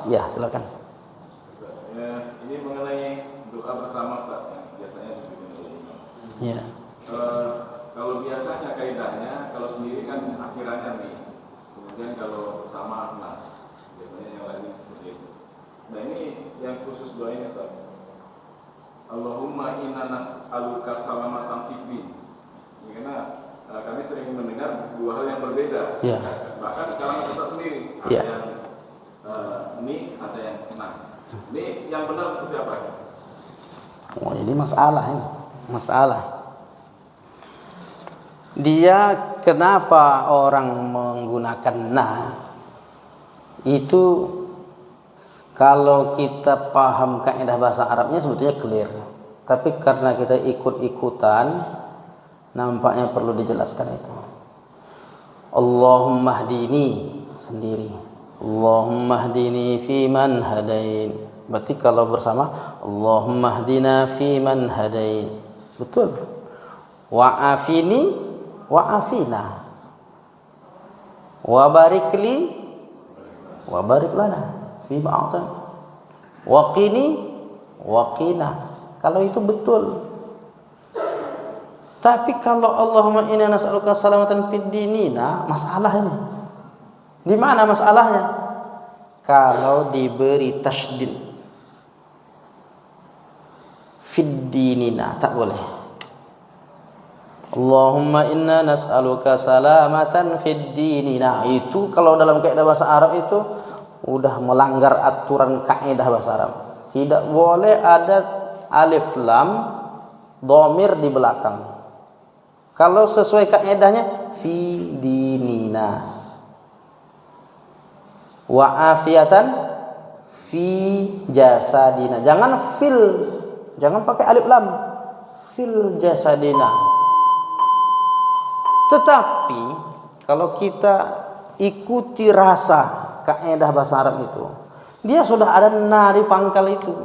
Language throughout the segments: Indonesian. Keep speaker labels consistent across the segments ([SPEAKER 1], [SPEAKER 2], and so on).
[SPEAKER 1] Ya, silakan.
[SPEAKER 2] Ini mengenai doa bersama Ustaz, yang biasanya dipimpin oleh imam.
[SPEAKER 1] Ya.
[SPEAKER 2] Kalau biasanya kaidahnya, kalau sendiri kan akhirannya nih, kemudian kalau bersama nah, biasanya yang lazim seperti itu. Nah ini yang khusus doa ini Ustaz. Allahumma inna nas'aluka salamatan fid din. Karena kami sering mendengar dua hal yang berbeda.
[SPEAKER 1] Ya.
[SPEAKER 2] Bahkan kalangan Ustaz sendiri ada
[SPEAKER 1] Ya.
[SPEAKER 2] yang ini, ada yang nah. Ini yang benar seperti apa?
[SPEAKER 1] Oh, ini masalah ini. Masalah. Dia kenapa orang menggunakan nah? Itu kalau kita paham kaidah bahasa Arabnya sebetulnya clear. Tapi karena kita ikut-ikutan, nampaknya perlu dijelaskan itu. Allahumma hdini sendiri. Allahumma hdini fi man hadain. Berarti kalau bersama Allahumma hdina fi man hadain. Betul. Wa afini wa afina. Wa barik li wa barik lana fi ba'dha. Wa qini wa qina. Kalau itu betul. Tapi kalau Allahumma inna nas'aluka salamatan fid dinina, masalah ini. Di mana masalahnya? Kalau diberi tasydid fid dinina tak boleh. Allahumma inna nas'aluka salamatan fid dinina. Itu kalau dalam kaidah bahasa Arab itu udah melanggar aturan kaidah bahasa Arab. Tidak boleh ada alif lam dhamir di belakang. Kalau sesuai kaidahnya fi dinina. Wa afiatan fi jasadina. Jangan fil, jangan pakai alif lam. Fil jasadina. Tetapi kalau kita ikuti rasa kaidah bahasa Arab itu, dia sudah ada na di pangkal itu.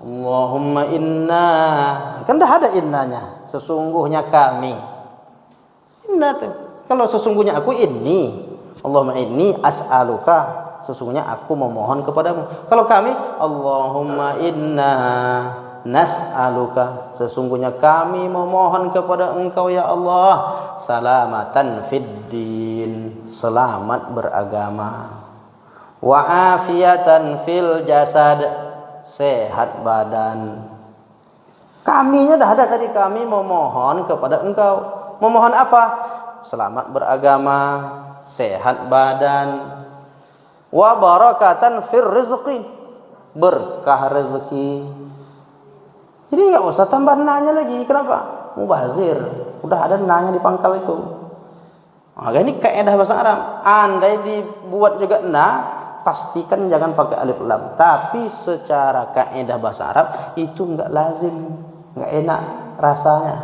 [SPEAKER 1] Allahumma inna, kan dah ada innanya. Sesungguhnya kami. Inna tuh. Kalau sesungguhnya aku ini, Allahumma inni as'aluka, sesungguhnya aku memohon kepadamu. Kalau kami, Allahumma inna nas'aluka, sesungguhnya kami memohon kepada engkau ya Allah, salamatan fid din, selamat beragama, wa afiatan fil jasad, sehat badan. Kaminya dah ada tadi, kami memohon kepada engkau. Memohon apa? Selamat beragama, sehat badan, wa barakatan fir rizqi, berkah rezeki. Jadi enggak usah tambah nanya lagi. Kenapa? Mubazir. Udah ada nanya di pangkal itu. Maka ini kaidah bahasa Arab. Andai dibuat juga na, pastikan jangan pakai alif lam. Tapi secara kaidah bahasa Arab itu enggak lazim, enggak enak rasanya.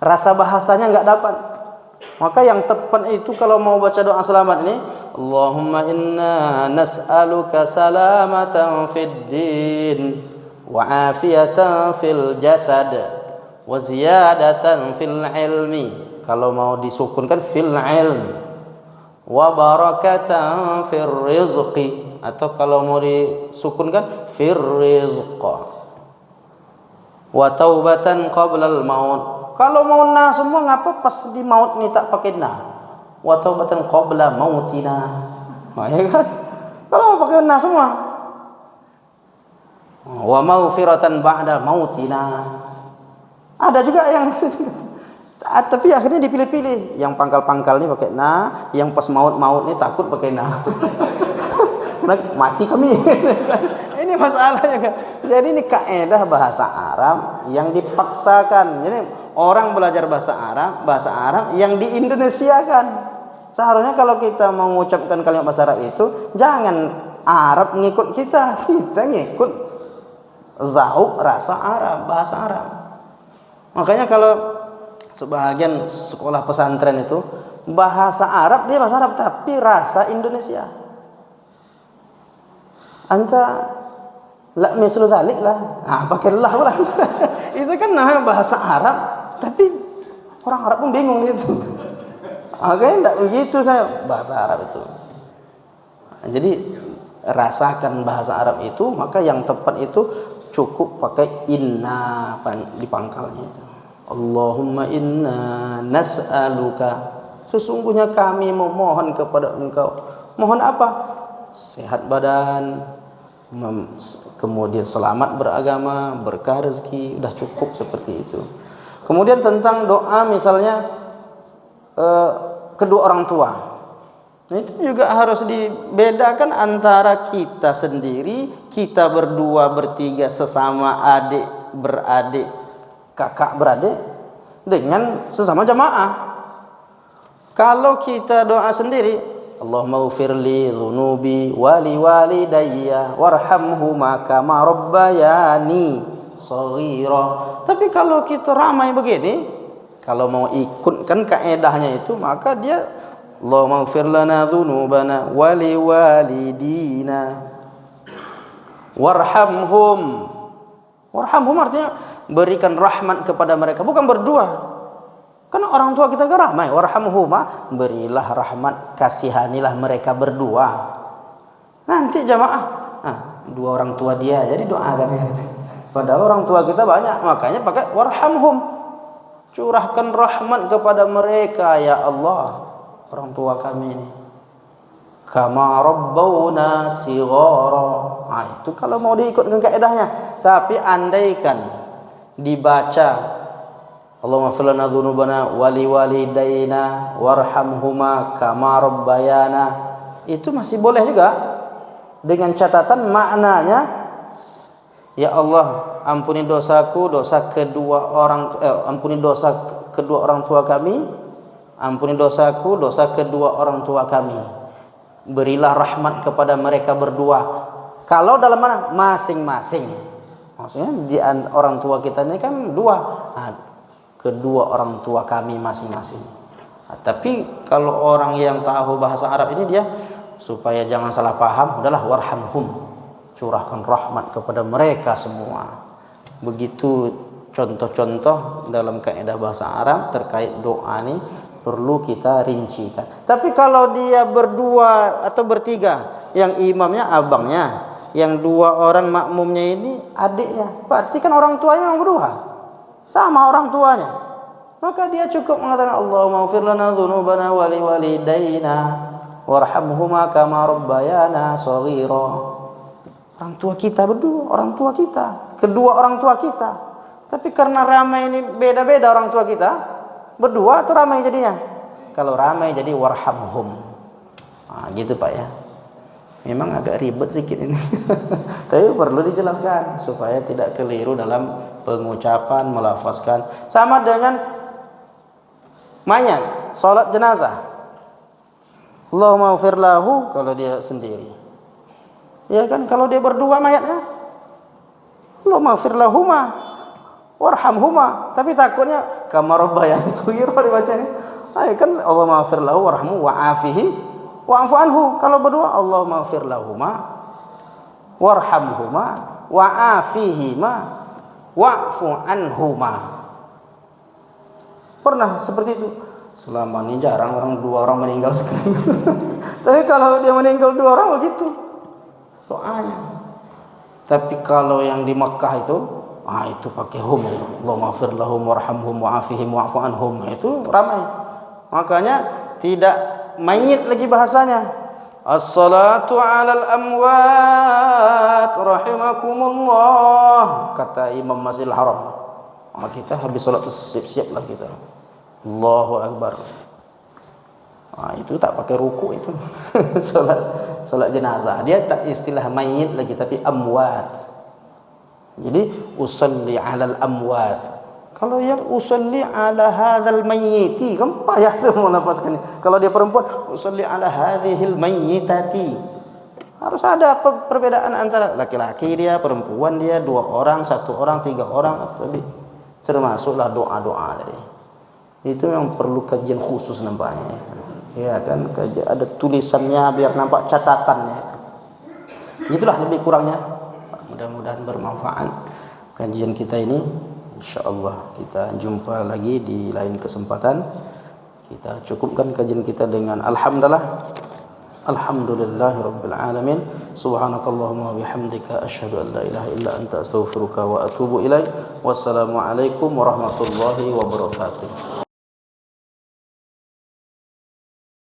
[SPEAKER 1] Rasa bahasanya enggak dapat. Maka yang tepat itu kalau mau baca doa selamat ini, Allahumma inna nas'aluka salamatan fid din wa afiyatan fil jasad wa ziyadatan fil ilmi. Kalau mau disukunkan fil ilmi, wa barakatan fir rizqi, atau kalau mau disukunkan fir rizqa, wa taubatan qabla al maut. Kalau mau na semua ngapa pas di maut ni tak pakai na? Wa taubatan qabla mautina. Nah, ya kan? Kalau mau pakai na semua. Wa maghfiratan ba'da mautina. Ada juga yang tapi akhirnya dipilih-pilih. Yang pangkal-pangkal ni pakai na, yang pas maut-maut ni takut pakai na. Karena mati kami. Ini masalahnya kan. Jadi ini kaidah bahasa Arab yang dipaksakan. Jadi orang belajar bahasa Arab yang diindonesiakan. Seharusnya kalau kita mengucapkan kalimat bahasa Arab itu jangan Arab ngikut kita, kita ngikut zauq rasa Arab, bahasa Arab. Makanya kalau sebahagian sekolah pesantren itu bahasa Arab, dia bahasa Arab tapi rasa Indonesia. Anta la mislu zalik lah. Ah, pakailah pula. Itu kan namanya bahasa Arab, tapi orang Arab pun bingung gitu. Agaknya enggak begitu saya bahasa Arab itu. Nah, jadi rasakan bahasa Arab itu, maka yang tepat itu cukup pakai inna di pangkalnya itu. Allahumma inna nas'aluka, sesungguhnya kami memohon kepada engkau. Mohon apa? Sehat badan, kemudian selamat beragama, berkah rezeki, udah cukup seperti itu. Kemudian tentang doa misalnya kedua orang tua, itu juga harus dibedakan antara kita sendiri, kita berdua bertiga sesama adik beradik, kakak beradik, dengan sesama jamaah. Kalau kita doa sendiri, Allahumma ghfirli dzunubi wali walidayya warhamhuma kama rabbayani shaghira. Tapi kalau kita ramai begini, kalau mau ikutkan kaedahnya itu, maka dia Allahumma ghfir lana dzunubana wali walidina warhamhum. Warhamhum artinya berikan rahmat kepada mereka, bukan berdua. Karena orang tua kita kan ramai. Warhamhuma, berilah rahmat, kasihanilah mereka berdua. Nanti jamaah, dua orang tua dia, jadi doakan ya. Padahal orang tua kita banyak, makanya pakai warhamhum. Curahkan rahmat kepada mereka ya Allah, orang tua kami ini. Kama rabbawna sighara. Itu kalau mau diikutkan kaedahnya. Tapi andaikan dibaca Allahumma ighfir lana dzunubana wali walidayna warhamhuma kama rabbayana, itu masih boleh juga, dengan catatan maknanya ya Allah ampuni dosaku, dosa kedua orang ampuni dosa kedua orang tua kami, ampuni dosaku, dosa kedua orang tua kami, berilah rahmat kepada mereka berdua. Kalau dalam mana? Masing-masing, maksudnya di orang tua kita ini kan dua, kedua orang tua kami masing-masing. Tapi kalau orang yang tahu bahasa Arab ini, dia supaya jangan salah paham, udahlah warhamhum, curahkan rahmat kepada mereka semua. Begitu contoh-contoh dalam kaidah bahasa Arab terkait doa ini perlu kita rincikan. Tapi kalau dia berdua atau bertiga, yang imamnya abangnya, yang dua orang makmumnya ini adiknya, berarti kan orang tuanya memang berdua, sama orang tuanya, maka dia cukup mengatakan Allahumma ighfir lana dzunubana wa li walidayna warhamhuma kama rabbayana shaghira. Orang tua kita berdua, orang tua kita, kedua orang tua kita. Tapi karena ramai ini beda-beda orang tua kita, berdua atau ramai jadinya? Kalau ramai jadi warhamhum. Gitu Pak ya. Memang agak ribet sedikit ini. Tapi perlu dijelaskan supaya tidak keliru dalam pengucapan, melafazkan. Sama dengan mayat, salat jenazah. Allahumma ighfir lahu kalau dia sendiri. Ya kan, kalau dia berdua mayatnya, Allahumma ighfir lahuma warhamhuma. Tapi takutnya kama rabbayani shaghira dibacanya. Kan Allahumma ighfir lahu warhamhu wa'afihi wa'fu anhu. Kalau berdua Allahumma ighfir lahuma warhamhuma wa'afihima wa'fu anhuma. Pernah seperti itu. Selama ini jarang dua orang meninggal sekali. Tapi kalau dia meninggal dua orang begitu doanya. Tapi kalau yang di Makkah itu, itu pakai hum. Allahumma ighfir lahum warhamhum wa'afihim wa'fu anhum. Itu ramai. Makanya tidak mayit lagi bahasanya. As-salatu 'alal amwat rahimakumullah, kata Imam Masjidil Haram. Kita habis salat siap-siap lah kita. Allahu Akbar. Itu tak pakai ruku itu. salat jenazah. Dia tak istilah mayit lagi tapi amwat. Jadi usalli 'alal amwat. Kalau yang usalli ala hadzal mayyiti, kan payah tuh melafazkan. Kalau dia perempuan, usalli ala hadzihil mayyitati. Harus ada perbedaan antara laki-laki dia, perempuan dia, dua orang, satu orang, tiga orang, lebih. Termasuklah doa-doa tadi. Itu yang perlu kajian khusus nampaknya. Ya kan, ada tulisannya biar nampak catatannya. Itulah lebih kurangnya. Mudah-mudahan bermanfaat kajian kita ini. InsyaAllah kita jumpa lagi di lain kesempatan. Kita cukupkan kajian kita dengan alhamdulillah. Alhamdulillahirabbil alamin. Subhanakallahumma wa bihamdika asyhadu an la ilaha illa anta astaghfiruka wa atubu ilaik. Wassalamualaikum warahmatullahi wabarakatuh.